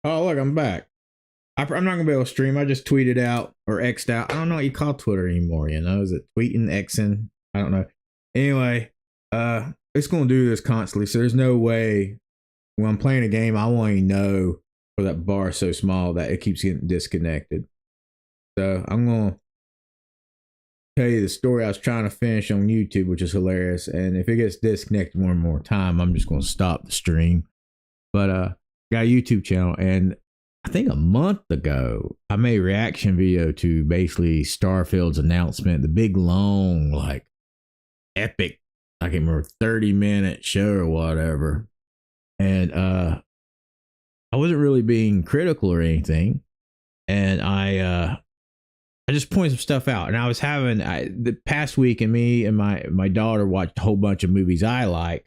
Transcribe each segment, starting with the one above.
Oh, look, I'm back. I'm not gonna be able to stream. I just tweeted out or X'd out. I don't know what you call Twitter anymore. You know, is it tweeting, Xing? I don't know. Anyway, it's gonna do this constantly. So there's no way when I'm playing a game, I won't even know where that bar is so small that it keeps getting disconnected. So I'm gonna tell you the story I was trying to finish on YouTube, which is hilarious. And if it gets disconnected one more time, I'm just gonna stop the stream. But got a YouTube channel, and I think a month ago I made a reaction video to basically Starfield's announcement, the big long like epic, I can't remember, 30-minute show or whatever. And I wasn't really being critical or anything, and I just pointed some stuff out. And I was having the past week, and me and my daughter watched a whole bunch of movies I like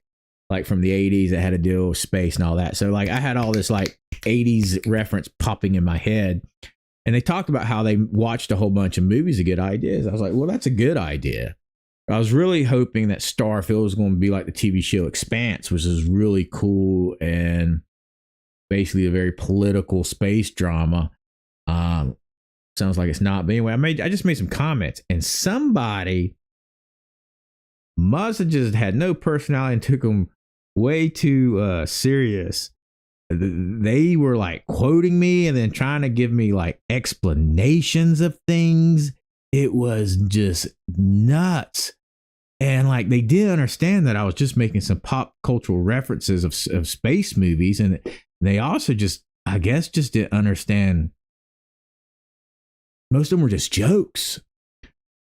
from the 80s that had to deal with space and all that. So like I had all this like 80s reference popping in my head. And they talked about how they watched a whole bunch of movies to get ideas. I was like, well, that's a good idea. I was really hoping that Starfield was going to be like the TV show Expanse, which is really cool and basically a very political space drama. Sounds like it's not. But anyway, I just made some comments, and somebody must have just had no personality and took them way too serious. They were like quoting me and then trying to give me like explanations of things. It was just nuts. And like they did understand that I was just making some pop cultural references of space movies. And they also just, I guess, just didn't understand. Most of them were just jokes.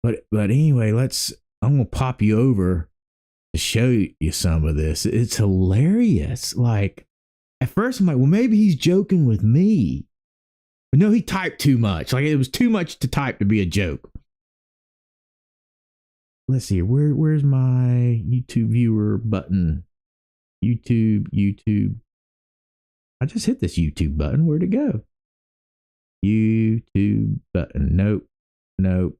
But anyway, I'm going to pop you over to show you some of this. It's hilarious. Like, at first I'm like, well, maybe he's joking with me. But no, he typed too much. Like, it was too much to type to be a joke. Let's see. Where's my YouTube viewer button? YouTube. I just hit this YouTube button. Where'd it go? YouTube button. Nope.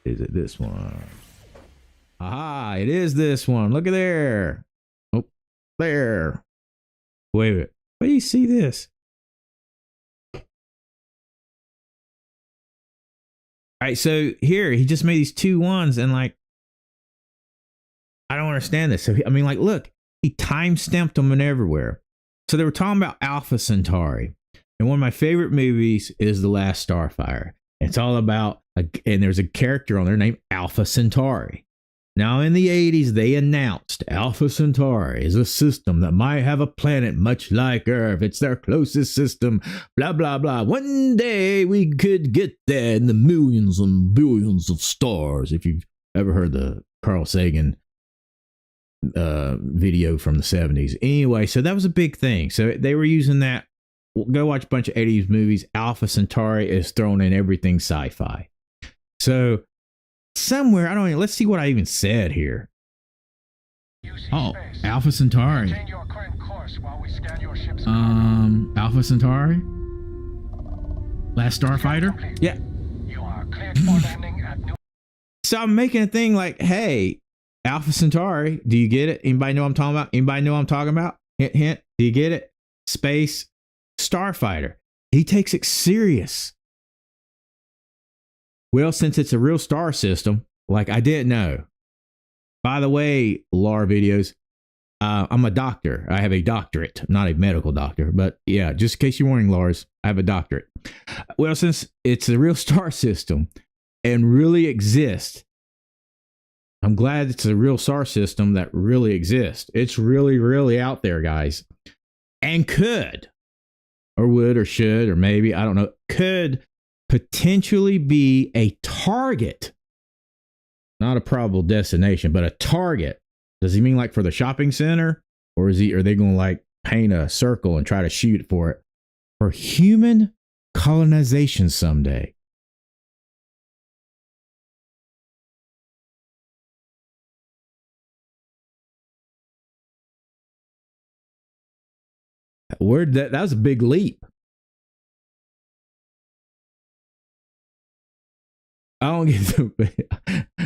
Is it this one? Aha, it is this one. Look at there. Oh, there. Wait a minute. Where do you see this? All right, so here he just made these two ones, and like, I don't understand this. So I mean, like, look, he time stamped them and everywhere. So they were talking about Alpha Centauri, and one of my favorite movies is The Last Starfighter. It's all about, and there's a character on there named Alpha Centauri. Now, in the 80s, they announced Alpha Centauri is a system that might have a planet much like Earth. It's their closest system, blah, blah, blah. One day we could get there in the millions and billions of stars. If you've ever heard the Carl Sagan video from the 70s. Anyway, so that was a big thing. So they were using that. Go watch a bunch of 80s movies. Alpha Centauri is thrown in everything sci-fi. So somewhere, I don't even, let's see what I even said here. Oh, Alpha Centauri. Alpha Centauri? Last Starfighter? Yeah. So I'm making a thing like, hey, Alpha Centauri, do you get it? Anybody know what I'm talking about? Anybody know what I'm talking about? Hint, hint. Do you get it? Space Starfighter. He takes it serious. Well, since it's a real star system, like I didn't know. By the way, LAR videos, I'm a doctor. I have a doctorate. I'm not a medical doctor, but yeah, just in case you're wondering, Lars, I have a doctorate. Well, since it's a real star system and really exists, I'm glad it's a real star system that really exists. It's really, really out there, guys. And could, or would, or should, or maybe, I don't know, could potentially be a target, not a probable destination, but a target. Does he mean like for the shopping center, or are they going to like paint a circle and try to shoot for it for human colonization someday? That was a big leap. I don't get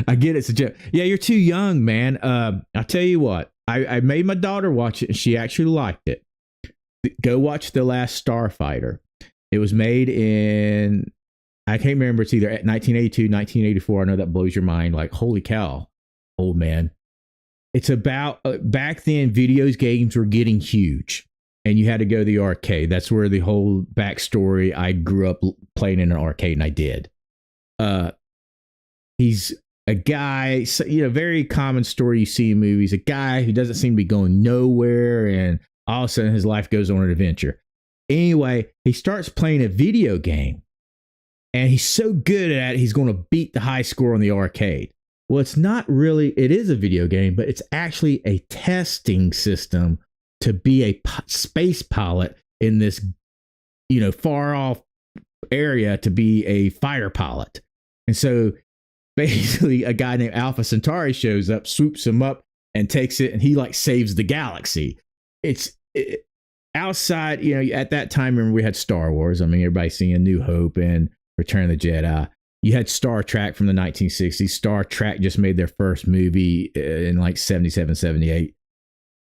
I get it. Yeah, you're too young, man. I'll tell you what. I made my daughter watch it, and she actually liked it. Go watch The Last Starfighter. It was made in, I can't remember, it's either 1982, 1984. I know that blows your mind. Like, holy cow, old man. It's about, back then, video games were getting huge and you had to go to the arcade. That's where the whole backstory, I grew up playing in an arcade, and I did. He's a guy, very common story you see in movies, a guy who doesn't seem to be going nowhere, and all of a sudden his life goes on an adventure. Anyway, he starts playing a video game, and he's so good at it, he's going to beat the high score on the arcade. Well, it's not really, it is a video game, but it's actually a testing system to be a space pilot in this, far off area, to be a fighter pilot. And so basically a guy named Alpha Centauri shows up, swoops him up and takes it, and he like saves the galaxy. Outside, at that time, remember, we had Star Wars. I mean, everybody's seeing New Hope and Return of the Jedi. You had Star Trek from the 1960s. Star Trek just made their first movie in like 77, 78.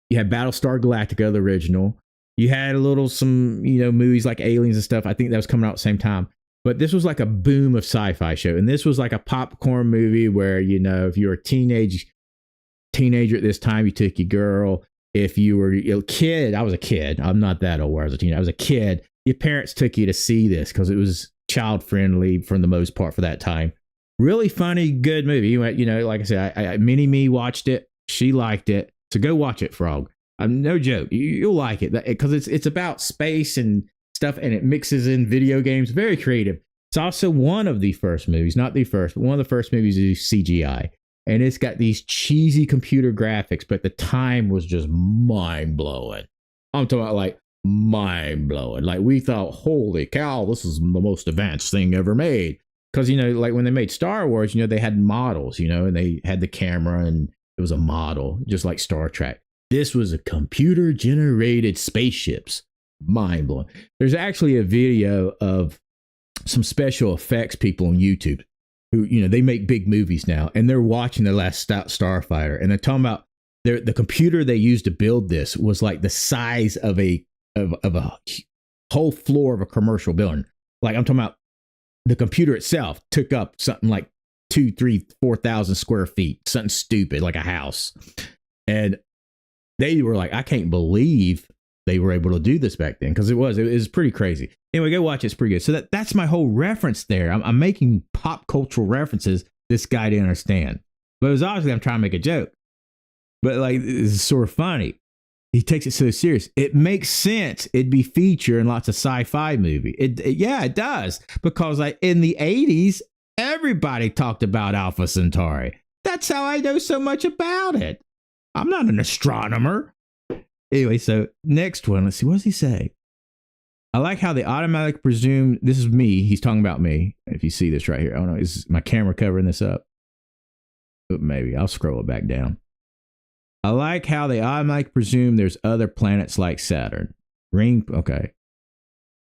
You had Battlestar Galactica, the original. You had some movies like Aliens and stuff. I think that was coming out at the same time. But this was like a boom of sci-fi show. And this was like a popcorn movie where, if you were a teenager at this time, you took your girl. If you were a kid, I was a kid. I'm not that old where I was a teenager. I was a kid. Your parents took you to see this because it was child friendly for the most part for that time. Really funny, good movie. Like I said, Mini-Me watched it. She liked it. So go watch it, Frog. No joke. You'll like it because it's about space and stuff, and it mixes in video games. Very creative. It's also one of the first movies, not the first, but one of the first movies to use CGI. And it's got these cheesy computer graphics, but the time was just mind blowing. I'm talking about like mind blowing. Like we thought, holy cow, this is the most advanced thing ever made. Because, like when they made Star Wars, they had models, and they had the camera and it was a model, just like Star Trek. This was a computer generated spaceships. Mind blowing. There's actually a video of some special effects people on YouTube who, they make big movies now, and they're watching The Last Starfighter, and they're talking about the computer they used to build this was like the size of a whole floor of a commercial building. Like I'm talking about the computer itself took up something like 2,000, 3,000, 4,000 square feet, something stupid like a house. And they were like, I can't believe they were able to do this back then, because it was pretty crazy. Anyway, go watch it. It's pretty good. So that's my whole reference there. I'm making pop cultural references this guy didn't understand. But it was obviously I'm trying to make a joke. But like, it's sort of funny. He takes it so serious. It makes sense. It'd be featured in lots of sci-fi movie. It does. Because like in the 80s, everybody talked about Alpha Centauri. That's how I know so much about it. I'm not an astronomer. Anyway, so next one, let's see, what does he say? I like how they automatically presume, this is me, he's talking about me. If you see this right here, I don't know, is my camera covering this up? Maybe, I'll scroll it back down. I like how they automatically presume there's other planets like Saturn. Okay.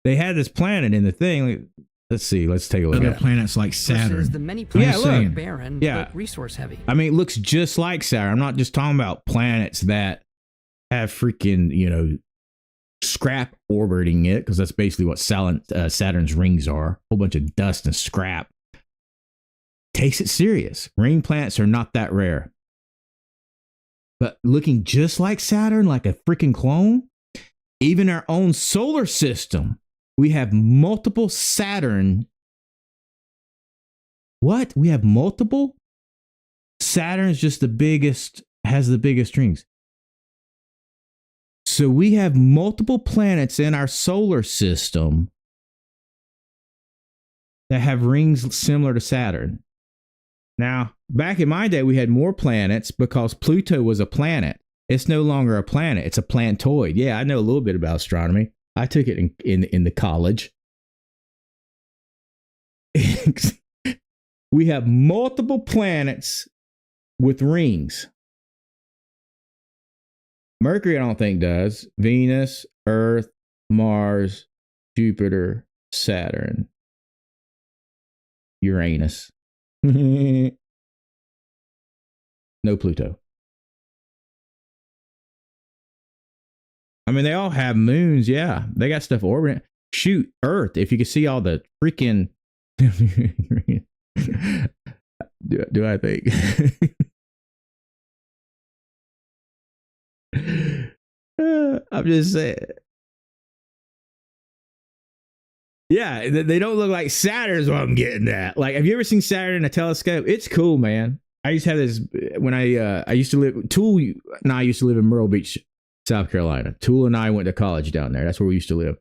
They had this planet in the thing. Let's see, let's take a look. Other planets like Saturn. The many planets are barren, but resource heavy. I mean, it looks just like Saturn. I'm not just talking about planets that have freaking, scrap orbiting it, because that's basically what Saturn's rings are. A whole bunch of dust and scrap. Takes it serious. Ring planets are not that rare. But looking just like Saturn, like a freaking clone, even our own solar system, we have multiple Saturn. What? We have multiple? Saturn's just has the biggest rings. So we have multiple planets in our solar system that have rings similar to Saturn. Now, back in my day, we had more planets because Pluto was a planet. It's no longer a planet. It's a planetoid. Yeah, I know a little bit about astronomy. I took it in the college. We have multiple planets with rings. Mercury, I don't think does. Venus, Earth, Mars, Jupiter, Saturn, Uranus. No Pluto. I mean, they all have moons. Yeah, they got stuff orbiting. Shoot, Earth. If you could see all the freaking. do I think? I'm just saying. Yeah, they don't look like Saturn is what I'm getting at. Like, have you ever seen Saturn in a telescope? It's cool, man. I used to have this when I used to live. Tool and I used to live in Myrtle Beach, South Carolina. Tool and I went to college down there. That's where we used to live.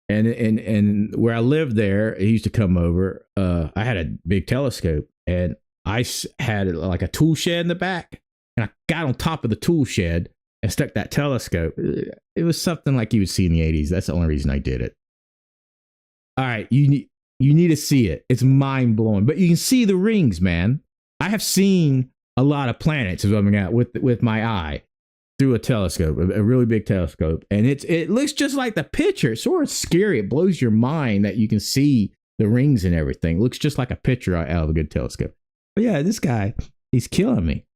And where I lived there, he used to come over. I had a big telescope, and I had like a tool shed in the back, and I got on top of the tool shed and stuck that telescope. It was something like you would see in the 80s. That's the only reason I did it. All right, you need to see it. It's mind blowing. But you can see the rings, man. I have seen a lot of planets with my eye through a telescope, a really big telescope, and it looks just like the picture. It's sort of scary. It blows your mind that you can see the rings and everything. It looks just like a picture out of a good telescope. But yeah, this guy, he's killing me.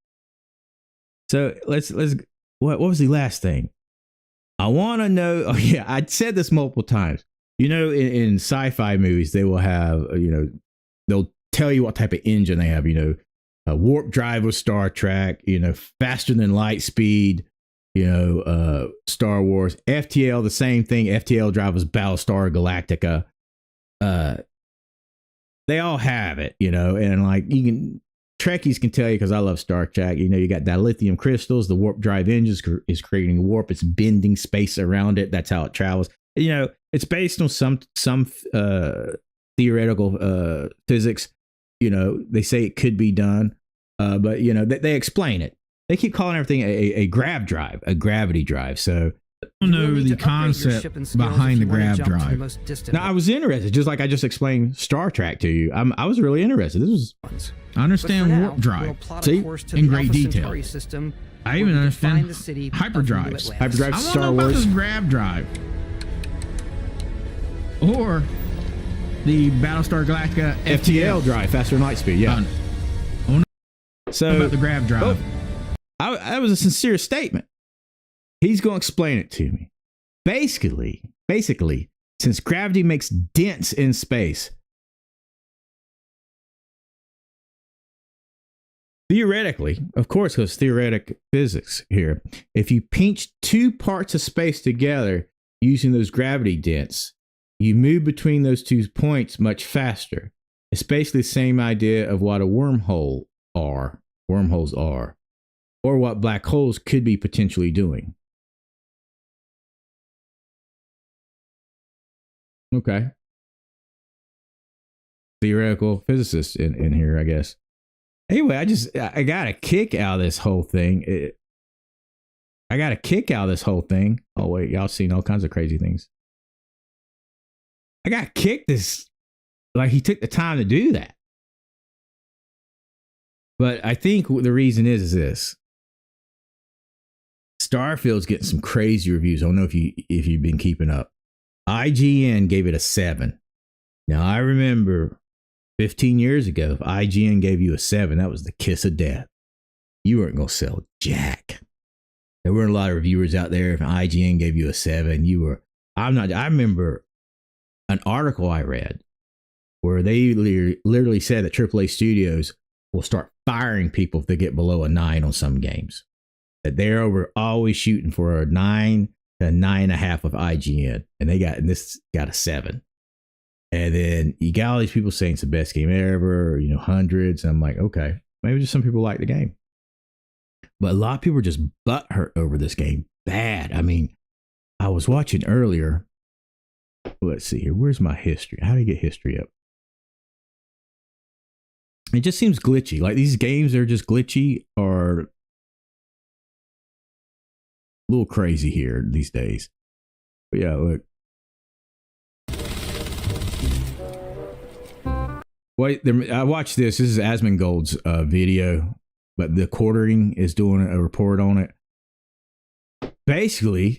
So let's what was the last thing? I want to know. Oh yeah, I said this multiple times. You know, in sci-fi movies, they will have, they'll tell you what type of engine they have. A warp drive with Star Trek. Faster than light speed. Star Wars. FTL, the same thing. FTL drive was Battlestar Galactica. They all have it, and like Trekkies can tell you, because I love Star Trek. You got dilithium crystals. The warp drive engine is creating warp. It's bending space around it. That's how it travels. It's based on some theoretical physics. They say it could be done, but they explain it. They keep calling everything a grav drive, a gravity drive. So I don't know the concept behind the grav drive. Now, I was interested, just like I just explained Star Trek to you. I was really interested. I understand warp drive. See, in great detail. I even understand hyperdrives. Hyperdrive, Star Wars. I don't know about this grav drive. Or the Battlestar Galactica FTL drive, faster than light speed. Yeah. So about the grav drive. That was a sincere statement. He's going to explain it to me. Basically, since gravity makes dents in space, theoretically, of course, because theoretic physics here, if you pinch two parts of space together using those gravity dents, you move between those 2 points much faster. It's basically the same idea of what a wormholes are, or what black holes could be potentially doing. Okay. Theoretical physicist in here, I guess. Anyway, I got a kick out of this whole thing. Oh wait, y'all seen all kinds of crazy things. I got kicked this, like he took the time to do that. But I think the reason is this. Starfield's getting some crazy reviews. I don't know if you've been keeping up. IGN gave it a 7. Now I remember 15 years ago, if IGN gave you a 7, that was the kiss of death. You weren't going to sell jack. There weren't a lot of reviewers out there. If IGN gave you a 7, I remember an article I read where they literally said that AAA studios will start firing people if they get below a 9 on some games. That they're always shooting for a 9 to 9.5 of IGN, and this got a 7. And then you got all these people saying it's the best game ever, hundreds. And I'm like, okay, maybe just some people like the game. But a lot of people are just butthurt over this game. Bad. I mean, I was watching earlier. Let's see here. Where's my history? How do you get history up? It just seems glitchy. Like these games are just glitchy or a little crazy here these days. But yeah, look. Wait, I watched this. This is Asmongold's video, but the quartering is doing a report on it. Basically,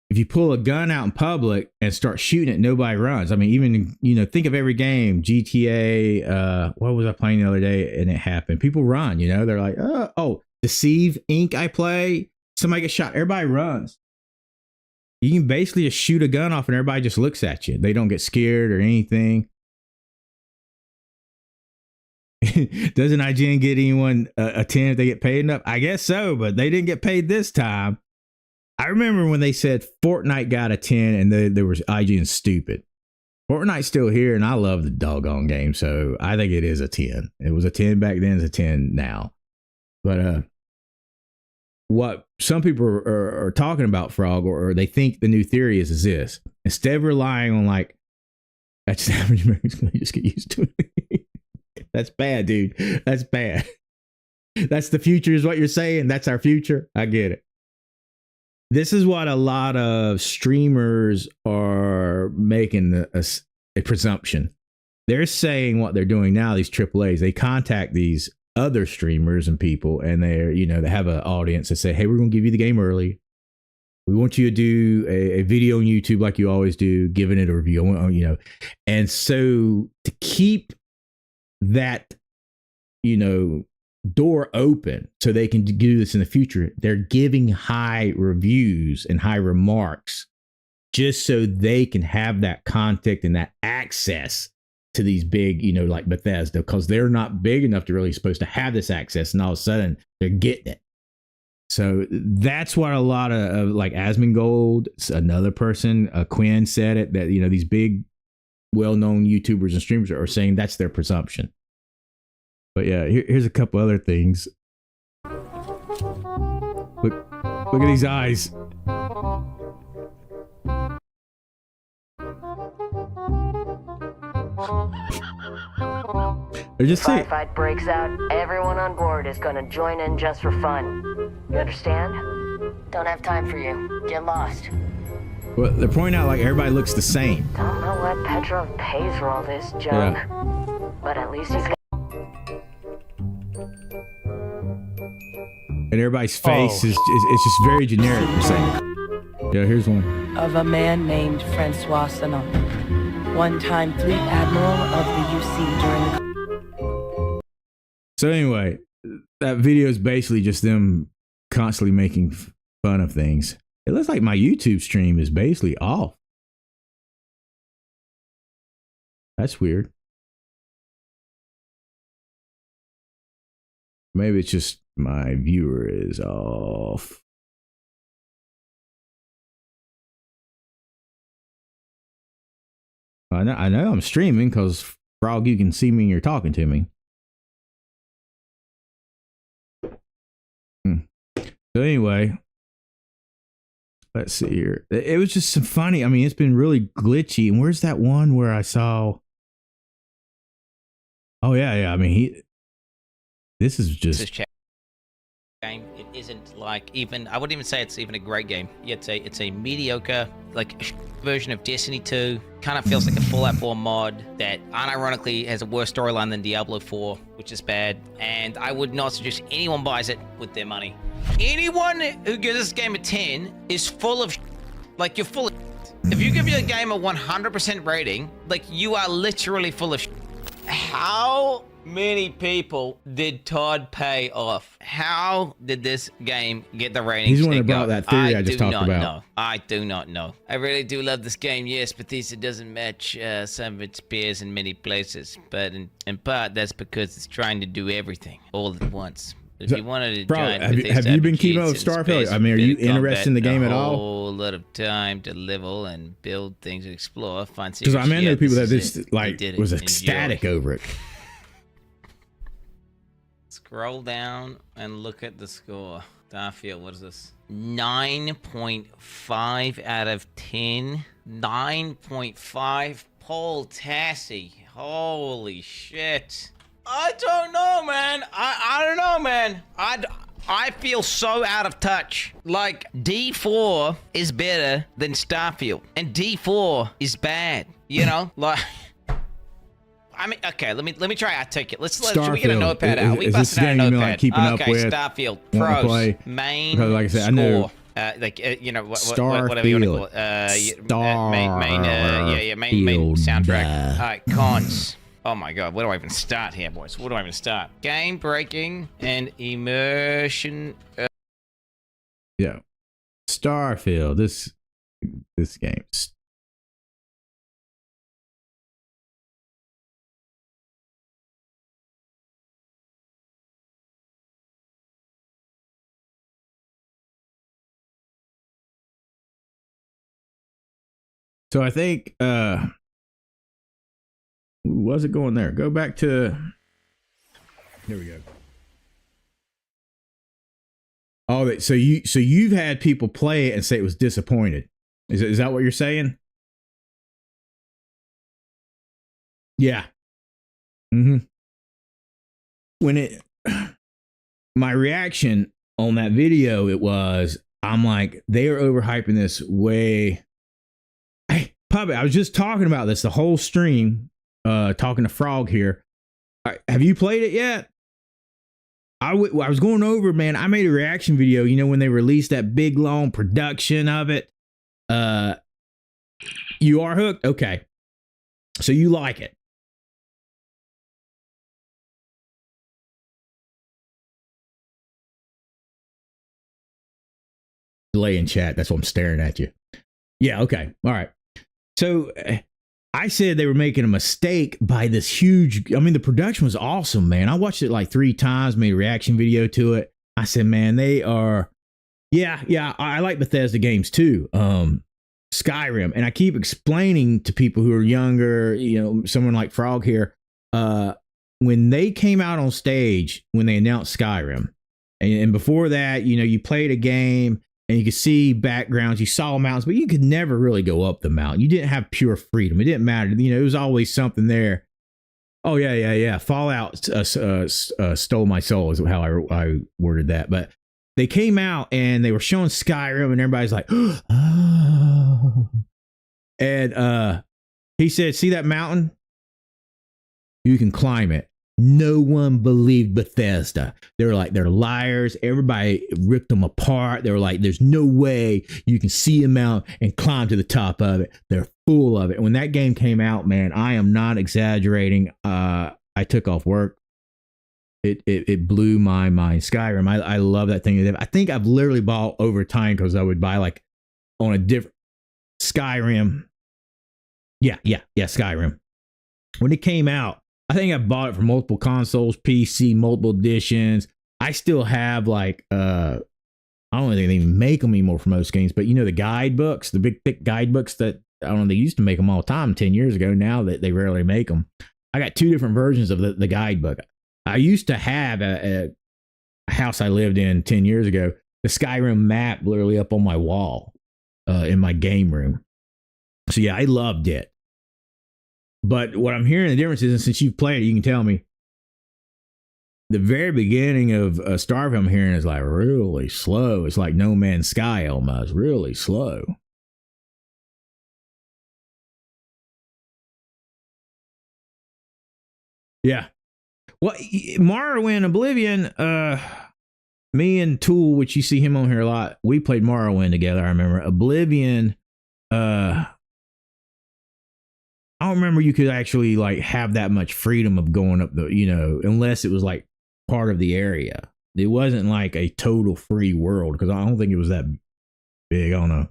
if you pull a gun out in public and start shooting it, nobody runs. I mean, even, think of every game, GTA, what was I playing the other day? And it happened. People run, they're like, oh, Deceive Inc. I play. Somebody gets shot. Everybody runs. You can basically just shoot a gun off and everybody just looks at you. They don't get scared or anything. Doesn't IGN get anyone a 10 if they get paid enough? I guess so, but they didn't get paid this time. I remember when they said Fortnite got a 10 and there was IGN stupid. Fortnite's still here and I love the doggone game, so I think it is a 10. It was a 10 back then, it's a 10 now. But what some people are talking about, Frog, or they think the new theory is this. Instead of relying on like, that's average Americans going to just get used to it. That's bad, dude. That's bad. That's the future is what you're saying. That's our future. I get it. This is what a lot of streamers are making a presumption. They're saying what they're doing now, these AAAs, they contact these other streamers and people, and they're, they have an audience that say, hey, we're going to give you the game early. We want you to do a video on YouTube like you always do, giving it a review, And so to keep that, door open so they can do this in the future, they're giving high reviews and high remarks just so they can have that contact and that access to these big, like Bethesda, because they're not big enough to really supposed to have this access, and all of a sudden they're getting it. So that's what a lot of like Asmongold, another person, Quinn said it, that these big well-known YouTubers and streamers are saying that's their presumption. But yeah, here's a couple other things. Look at these eyes. They're just saying. Firefight breaks out, everyone on board is gonna join in just for fun. You understand? Don't have time for you. Get lost. Well, they're pointing out like everybody looks the same. Don't know what Petrov pays for all this junk, but at least he's got. And everybody's face is just very generic. You're saying. Yeah, here's one. Of a man named Francois Sanon, one-time fleet admiral of the UC during the... So anyway, that video is basically just them constantly making fun of things. It looks like my YouTube stream is basically off. That's weird. Maybe it's just my viewer is off. I know I'm streaming because, Frog, you can see me and you're talking to me. So anyway, let's see here. It was just some funny. I mean, it's been really glitchy. And where's that one where I saw? Oh yeah. I mean, this is just game. It isn't like even. I wouldn't even say it's even a great game. It's a mediocre version of Destiny 2. Kind of feels like a Fallout 4 mod that unironically has a worse storyline than Diablo 4, which is bad. And I would not suggest anyone buys it with their money. Anyone who gives this game a 10 is full of like, you're full of If you give your game a 100% rating, like, you are literally full of How many people did Todd pay off? How did this game get the ratings? He's the one that brought that theory I just talked about. I do not know. I really do love this game. Yes, Bethesda doesn't match some of its peers in many places, but in part that's because it's trying to do everything all at once. If you wanted to have you been keeping up with Starfield? I mean, are you interested in the game at all? A whole lot of time to level and build things and explore. Because I mean, there are people that just like was ecstatic over it. Scroll down and look at the score. Starfield, what is this? 9.5 out of 10. 9.5. Paul Tassi. Holy shit. I don't know, man. I don't know, man. I feel so out of touch. Like, D4 is better than Starfield, and D4 is bad. You know, like. I mean, okay. Let me try articulate. Should we get a notepad out? We busted out a notepad. Like keeping up with, Starfield pros main because, like I said, score. I know. You know, whatever you want to call it. Main soundtrack. All right, cons. Oh my god, where do I even start here, boys? Where do I even start? Game breaking and immersion. Yeah, Starfield. This This game. So I think was it going there? Go back to, here we go. Oh, so you've had people play it and say it was disappointed. Is that what you're saying? Yeah. Mm-hmm. When my reaction on that video, I'm like, they are overhyping this way. I was just talking about this the whole stream, talking to Frog here. Have you played it yet? I was going over, man. I made a reaction video, when they released that big long production of it. You are hooked? Okay. So you like it. Delay in chat. That's what I'm staring at you. Yeah. Okay. All right. So I said they were making a mistake by this huge. I mean, the production was awesome, man. I watched it like 3 times, made a reaction video to it. I said, man, they are. Yeah. I like Bethesda games too. Skyrim. And I keep explaining to people who are younger, someone like Frog here, when they came out on stage, when they announced Skyrim, and before that, you played a game and you could see backgrounds, you saw mountains, but you could never really go up the mountain. You didn't have pure freedom. It didn't matter. It was always something there. Oh, yeah. Fallout stole my soul is how I worded that. But they came out and they were showing Skyrim and everybody's like, oh. And he said, see that mountain? You can climb it. No one believed Bethesda. They were like, they're liars. Everybody ripped them apart. They were like, there's no way you can see a mountain and climb to the top of it. They're full of it. And when that game came out, man, I am not exaggerating. I took off work. It blew my mind. Skyrim. I love that thing. I think I've literally bought over time because I would buy like on a different Skyrim. Yeah. Skyrim. When it came out, I think I bought it for multiple consoles, PC, multiple editions. I still have like, I don't think they even make them anymore for most games, but the guidebooks, the big thick guidebooks that, I don't know, they used to make them all the time 10 years ago. Now that they rarely make them. I got 2 different versions of the guidebook. I used to have a house I lived in 10 years ago, the Skyrim map literally up on my wall in my game room. So yeah, I loved it. But what I'm hearing the difference is, and since you've played it, you can tell me. The very beginning of Starfield, I'm hearing is like really slow. It's like No Man's Sky almost, really slow. Yeah. Well, Morrowind, Oblivion, me and Tool, which you see him on here a lot, we played Morrowind together, I remember. Oblivion, I don't remember you could actually like have that much freedom of going up the, unless it was like part of the area. It wasn't like a total free world because I don't think it was that big. I don't know.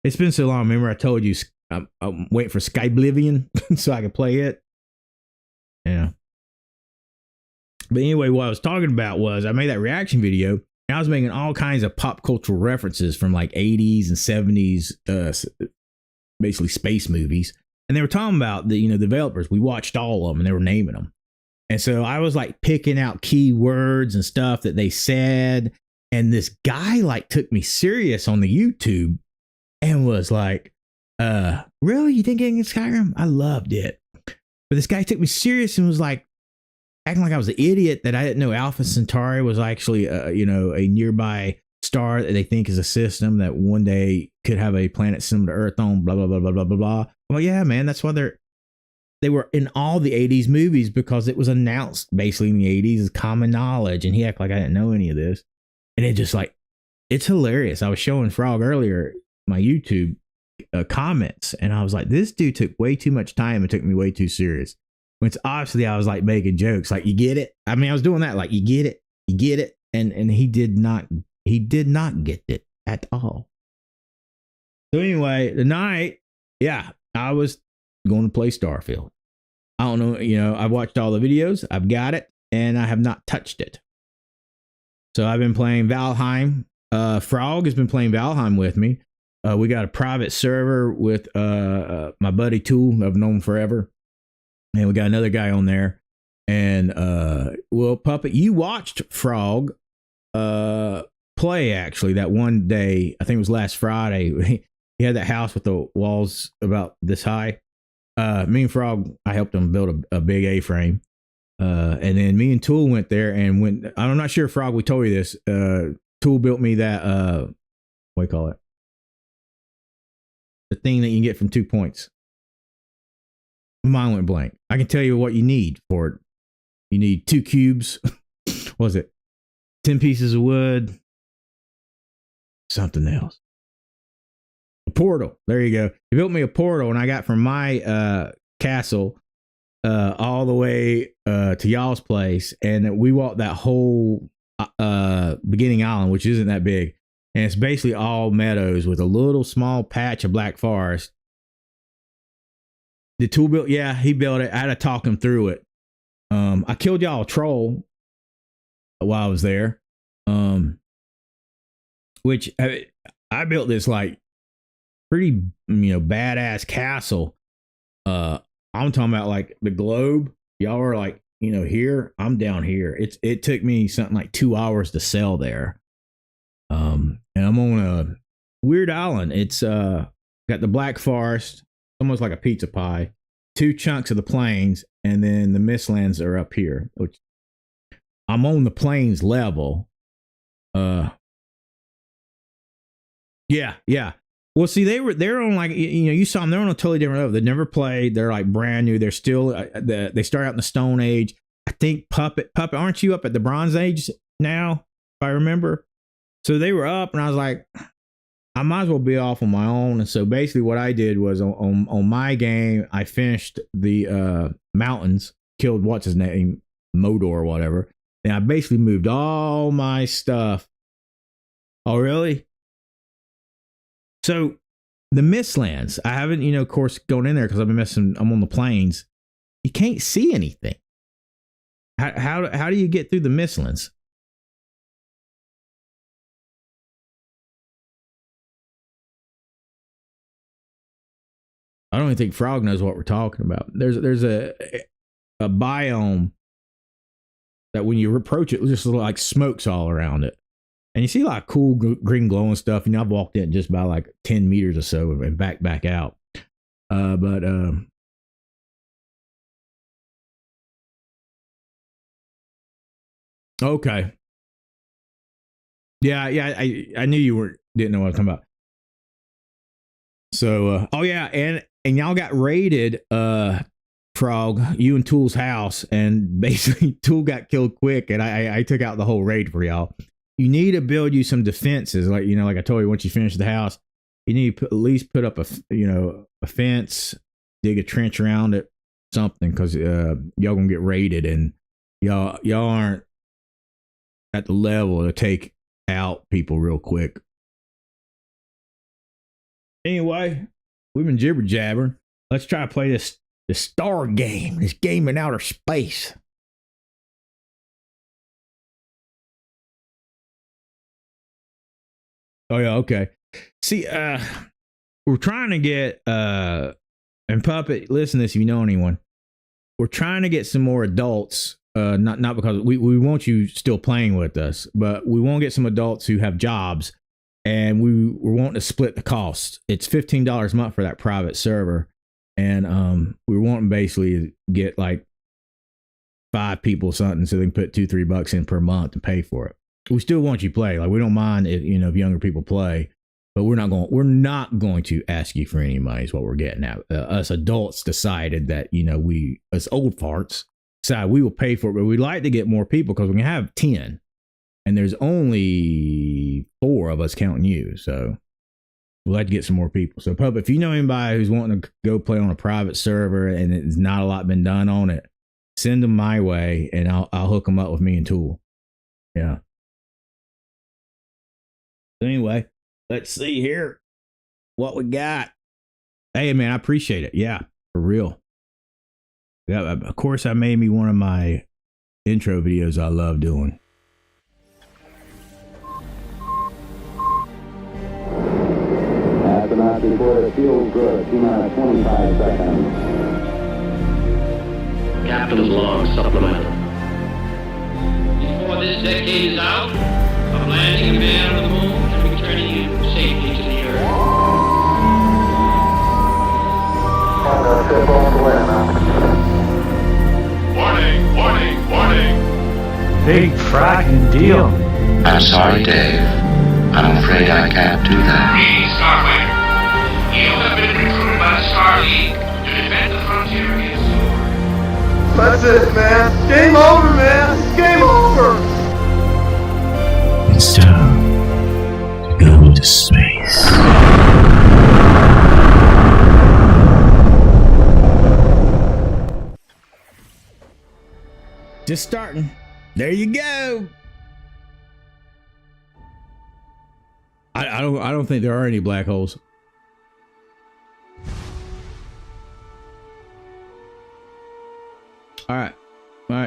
It's been so long. Remember I told you I'm waiting for Skyblivion so I could play it. Yeah. But anyway, what I was talking about was I made that reaction video and I was making all kinds of pop cultural references from like 80s and 70s, basically space movies. And they were talking about the, developers. We watched all of them and they were naming them. And so I was like picking out key words and stuff that they said. And this guy like took me serious on the YouTube and was like, really? You didn't get into Skyrim? I loved it. But this guy took me serious and was like, acting like I was an idiot that I didn't know Alpha Centauri was actually, a nearby star that they think is a system that one day could have a planet similar to Earth on, blah, blah, blah, blah, blah, blah, blah. Well, yeah, man, that's why they were in all the 80s movies because it was announced basically in the 80s as common knowledge. And he acted like I didn't know any of this. And it just like, it's hilarious. I was showing Frog earlier, my YouTube comments, and I was like, this dude took way too much time and took me way too serious. When it's obviously I was like making jokes, like, you get it? I mean, I was doing that, like, you get it. And he did not get it at all. So anyway, tonight, yeah, I was going to play Starfield. I don't know, I've watched all the videos, I've got it, and I have not touched it. So I've been playing Valheim. Frog has been playing Valheim with me. We got a private server with my buddy Tool, I've known forever. And we got another guy on there. And well, Puppet, you watched Frog play actually that one day. I think it was last Friday. He had that house with the walls about this high. Me and Frog, I helped him build a big A-frame. And then me and Tool went there and went. I'm not sure, Frog, we told you this. Tool built me that what do you call it? The thing that you can get from 2 points. Mine went blank. I can tell you what you need for it. You need 2 cubes. What was it? 10 pieces of wood. Something else. A portal. There you go. He built me a portal, and I got from my castle all the way to y'all's place, and we walked that whole beginning island, which isn't that big, and it's basically all meadows with a little small patch of black forest. The Tool built, yeah, he built it. I had to talk him through it. I killed y'all a troll while I was there, which I built this like pretty, badass castle. I'm talking about like the globe. Y'all are like, here. I'm down here. It took me something like 2 hours to sell there. And I'm on a weird island. It's got the Black Forest, almost like a pizza pie, 2 chunks of the plains, and then the Mistlands are up here, which I'm on the plains level. Yeah. Well, see, they're on like, you saw them, they're on a totally different level. They never played. They're like brand new. They're still, they start out in the Stone Age. I think Puppet, aren't you up at the Bronze Age now, if I remember? So they were up, and I was like, I might as well be off on my own. And so basically what I did was on my game, I finished the mountains, killed what's his name, Modor or whatever. And I basically moved all my stuff. Oh, really? So the Mistlands, I haven't, of course, gone in there because I've been I'm on the plains. You can't see anything. How do you get through the Mistlands? I don't even think Frog knows what we're talking about. There's a biome that when you approach it, just like smokes all around it. And you see a lot of cool green glowing stuff. I've walked in just by like 10 meters or so and back out. Okay. Yeah. I knew you didn't know what I was talking about. So, oh yeah. And y'all got raided, Frog, you and Tool's house. And basically Tool got killed quick. And I took out the whole raid for y'all. You need to build you some defenses, like like I told you. Once you finish the house, you need to at least put up a fence, dig a trench around it, something, because y'all gonna get raided, and y'all aren't at the level to take out people real quick. Anyway, we've been jibber jabbering. Let's try to play this star game, this game in outer space. Oh yeah, okay. See, we're trying to get and Puppet, listen to this if you know anyone. We're trying to get some more adults, not because we want you still playing with us, but we want to get some adults who have jobs, and we're wanting to split the cost. It's $15 a month for that private server, and we're wanting basically to get like 5 people something so they can put $2-3 in per month and pay for it. We still want you to play. Like, we don't mind if if younger people play, but we're not going to ask you for any money is what we're getting at. Us adults decided that, we, us old farts, decided we will pay for it, but we'd like to get more people because we can have 10 and there's only 4 of us counting you. So we'd like to get some more people. So Puppet, if you know anybody who's wanting to go play on a private server and it's not a lot been done on it, send them my way and I'll hook them up with me and Tool. Yeah. Anyway, let's see here what we got. Hey, man, I appreciate it. Yeah, for real. Yeah, of course, I made me one of my intro videos I love doing. Astronauts report it feels good. T-minus 25 seconds. Captain's log supplemental. Before this decade is out, I'm landing a man on the moon and returning you safely to the Earth. Warning, warning, warning. Big fracking deal. I'm sorry, Dave. I'm afraid I can't do that. Greetings, Starfighter. You have been recruited by the Star League to defend the frontier against Zord. That's it, man. Game over, man. It's game over. It's time to go to space. Just starting. There you go. I don't think there are any black holes. All right,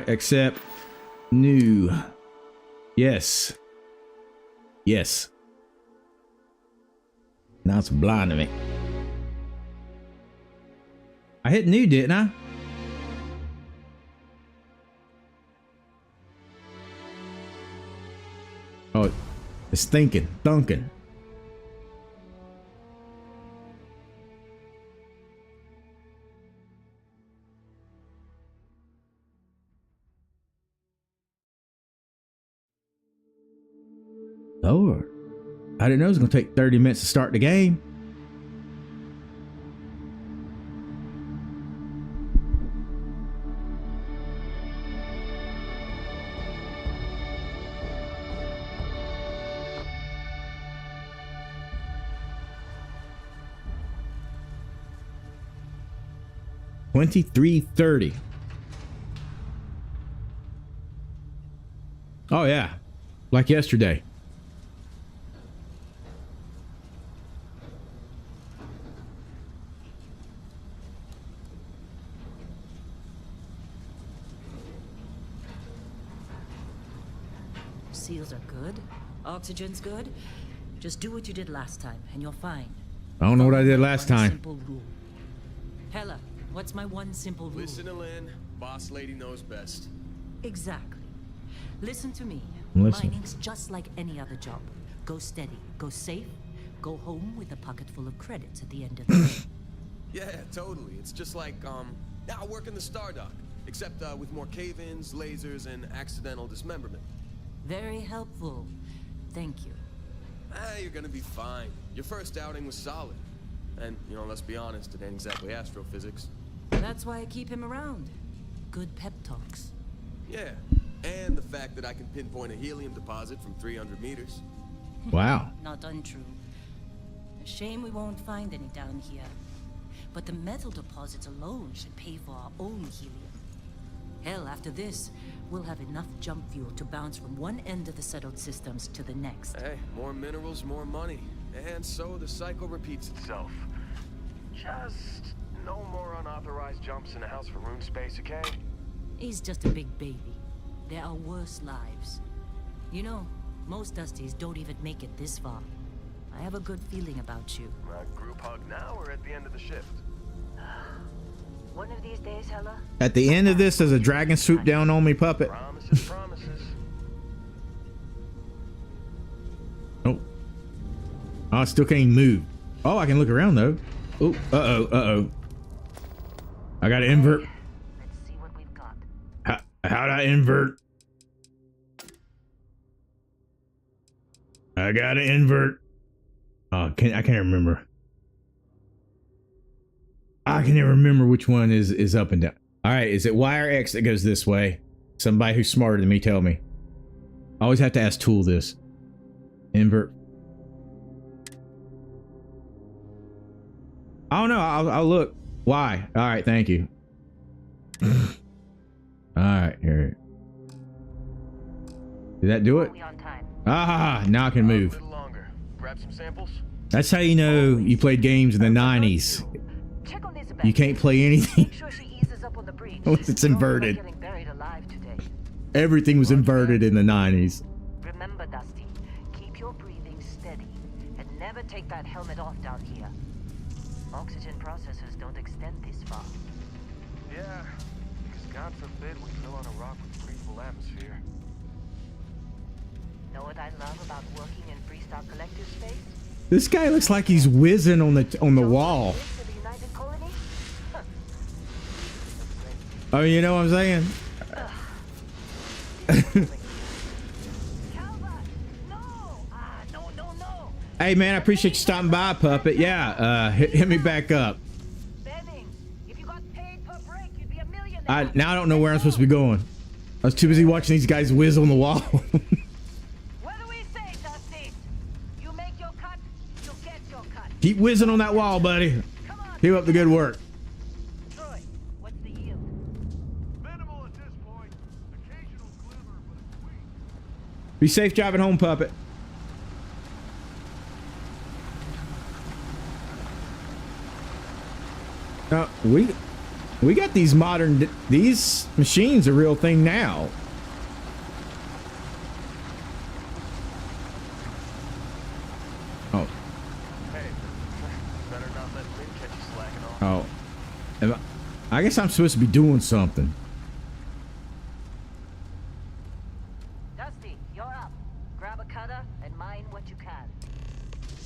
accept new. Yes. Now it's blinding me. I hit new, didn't I? Oh, it's thinking, dunking. Lord, I didn't know it was going to take 30 minutes to start the game. $23.30. Oh yeah, like yesterday. Seals are good. Oxygen's good. Just do what you did last time, and you're fine. I don't know what I did last time. Simple rule. Hella, what's my one simple rule? Listen to Lynn. Boss lady knows best. Exactly. Listen to me. Listen. Mining's just like any other job. Go steady, go safe, go home with a pocket full of credits at the end of the day. Yeah, totally. It's just like, now work in the Stardock. Except, with more cave-ins, lasers, and accidental dismemberment. Very helpful. Thank you. You're gonna be fine. Your first outing was solid. And, you know, let's be honest, it ain't exactly astrophysics. That's why I keep him around. Good pep talks. Yeah, and the fact that I can pinpoint a helium deposit from 300 meters. Wow. Not untrue. A shame we won't find any down here. But the metal deposits alone should pay for our own helium. Hell, after this, we'll have enough jump fuel to bounce from one end of the settled systems to the next. Hey, more minerals, more money. And so the cycle repeats itself. Just no more unauthorized jumps in a house for room space, okay? He's just a big baby. There are worse lives. You know, most Dusties don't even make it this far. I have a good feeling about you. Group hug now or at the end of the shift? One of these days, Hella. At the end of this, there's a dragon swoop down on me, puppet. Promises, promises. Oh, I still can't move. Oh, I can look around though. Oh, uh-oh. I gotta invert. Let's see what we've got. How'd I invert? I gotta invert. Oh, I can't remember. I can never remember which one is up and down. All right, is it Y or X that goes this way? Somebody who's smarter than me tell me. I always have to ask Tool this. Invert. I don't know. I'll look. Y. All right, thank you. All right, here. Did that do it? Ah, now I can move. A little longer. Grab some samples. That's how you know you played games in the 90s. You can't play anything unless it's inverted. Everything was inverted in the 90s. Remember, Dusty, keep your breathing steady and never take that helmet off down here. Oxygen processors don't extend this far. Yeah, because God forbid we fell on a rock with breathable atmosphere. Know what I love about working in Freestar Collective space? This guy looks like he's whizzing on the wall. Oh, you know what I'm saying? Hey man, I appreciate you stopping by, Puppet. Yeah, hit me back up. Now I don't know where I'm supposed to be going. I was too busy watching these guys whiz on the wall. Keep whizzing on that wall, buddy. Keep up the good work. Troy, what's the yield? Minimal at this point. Occasional glimmer, but it's weak. Be safe driving home, Puppet. We got these modern, these machines are a real thing now. Oh. Hey, better not let Lynn catch you slacking off. Oh. I guess I'm supposed to be doing something. Dusty, you're up. Grab a cutter and mine what you can.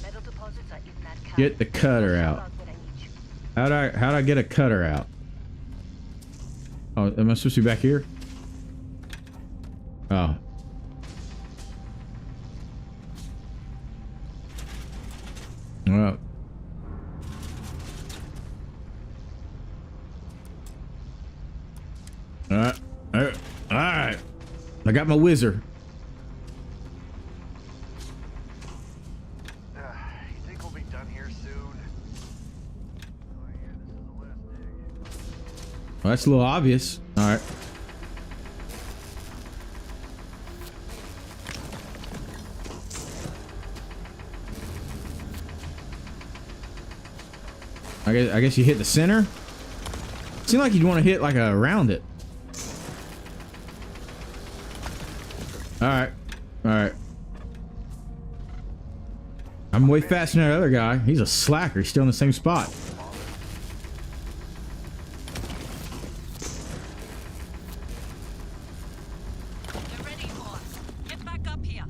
Metal deposits are in that cutter. Get the cutter out. How'd I get a cutter out? Oh, am I supposed to be back here? Oh. Well. Alright. I got my whizzer. You think we'll be done here soon? Well, that's a little obvious. Alright. I guess you hit the center. Seemed like you'd want to hit like around it. Alright. I'm way faster than that other guy. He's a slacker. He's still in the same spot. You're ready, boss. Get back up here.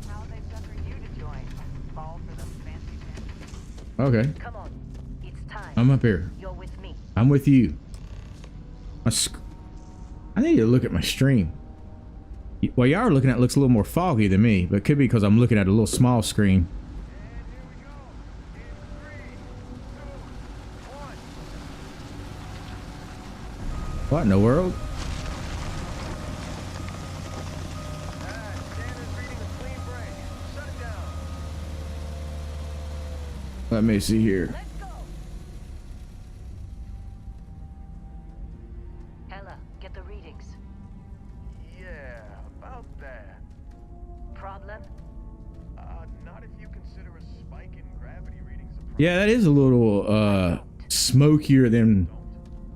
Now they've done for you to join. Fall for the fancy fancy. Okay. Come on. It's time. I'm up here. You're with me. I'm with you. I need to look at my stream. What y'all are looking at looks a little more foggy than me, but it could be because I'm looking at a little small screen. What in the world? Let me see here. Ella, get the readings. Yeah, about that. Problem? Not if you consider a spike in gravity readings a problem. Yeah, that is a little smokier than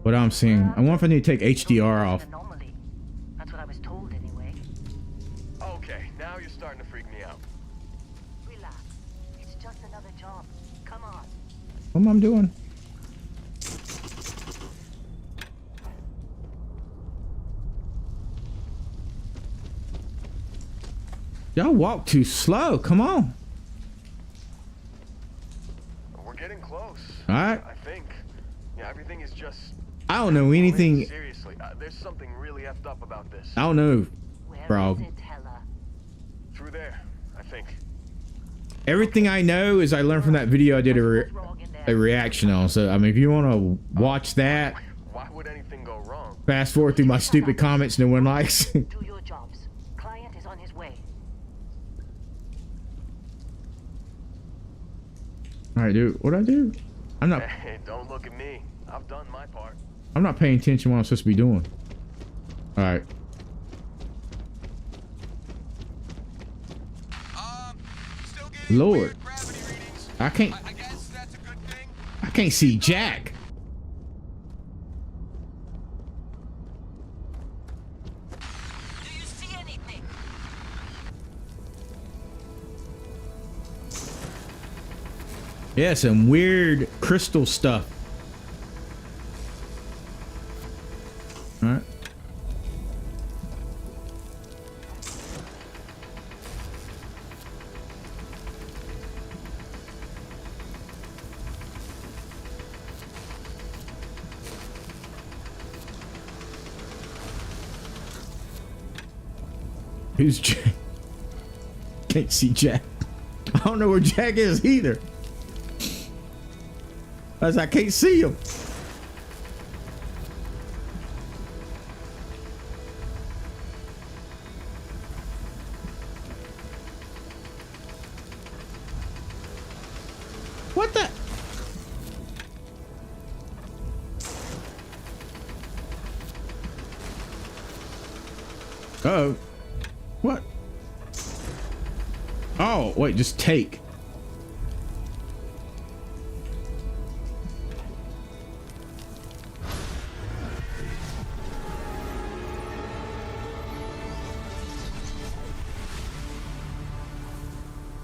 what I'm seeing. I wonder if I need to take HDR off. That's what I was told anyway. Okay, now you're starting to freak me out. Relax. It's just another job. Come on. What am I doing? Y'all walk too slow. Come on. We're getting close. All right. I think. Yeah, everything is just. I don't know anything. Seriously, there's something really effed up about this. I don't know, Frog. Where is it, Ella? Through there, I think. Everything I know is I learned from that video I did a reaction on. So I mean, if you want to watch that, why would anything go wrong? Fast forward through my stupid comments no one likes. Do your jobs. Client is on his way. All right, dude. What'd I do? I'm not. Hey, don't look at me. I've done my part. I'm not paying attention to what I'm supposed to be doing. All right. Lord. I can't. I guess that's a good thing. I can't see Jack. Do you see anything? Yeah, some weird crystal stuff. All right. Who's Jack? Can't see Jack. I don't know where Jack is either. As I can't see him. What the? Uh-oh. What? Oh, wait, just take.